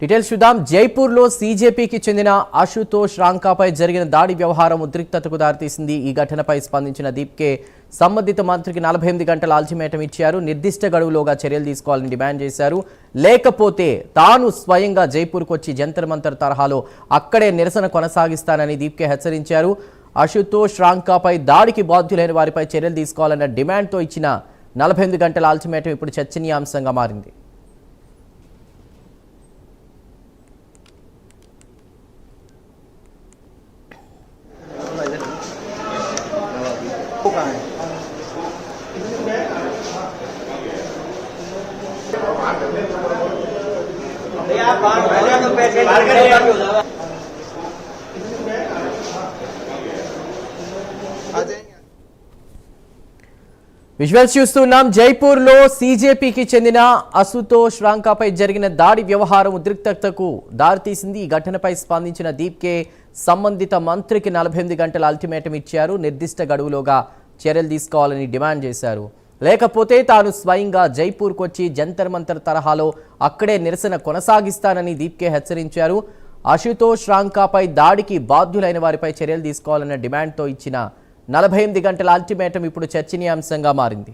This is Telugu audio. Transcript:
డీటెయిల్స్ చూద్దాం. జైపూర్లో సీజేపీకి చెందిన అశుతోష్ రాంకాపై జరిగిన దాడి వ్యవహారం ఉద్రిక్తతకు దారితీసింది. ఈ ఘటనపై స్పందించిన దీప్కే సంబంధిత మంత్రికి 48 గంటల అల్టిమేటం ఇచ్చారు. నిర్దిష్ట గడువులోగా చర్యలు తీసుకోవాలని డిమాండ్ చేశారు. లేకపోతే తాను స్వయంగా జైపూర్కు వచ్చి జంతర్ మంతర్ తరహాలో అక్కడే నిరసన కొనసాగిస్తానని దీప్కే హెచ్చరించారు. అశుతోష్ రాంకాపై దాడికి బాధ్యులైన వారిపై చర్యలు తీసుకోవాలన్న డిమాండ్తో ఇచ్చిన 48 గంటల అల్టిమేటం ఇప్పుడు చర్చనీయాంశంగా మారింది. విజువల్స్ చూస్తున్నాం. జైపూర్లో సీజేపీకి చెందిన అశుతోష్ రాంకాపై జరిగిన దాడి వ్యవహారం ఉద్రిక్తతకు దారితీసింది. ఈ ఘటనపై స్పందించిన దీప్కే సంబంధిత మంత్రికి 48 గంటల అల్టిమేటం ఇచ్చారు. నిర్దిష్ట గడువులోగా చర్యలు తీసుకోవాలని డిమాండ్ చేశారు. లేకపోతే తాను స్వయంగా జైపూర్కు వచ్చి జంతర్ మంతర్ తరహాలో అక్కడే నిరసన కొనసాగిస్తానని దీప్కే హెచ్చరించారు. అశుతోష్ రాంకాపై దాడికి బాధ్యులైన వారిపై చర్యలు తీసుకోవాలన్న డిమాండ్తో ఇచ్చిన 48 గంటల అల్టిమేటం ఇప్పుడు చర్చనీయాంశంగా మారింది.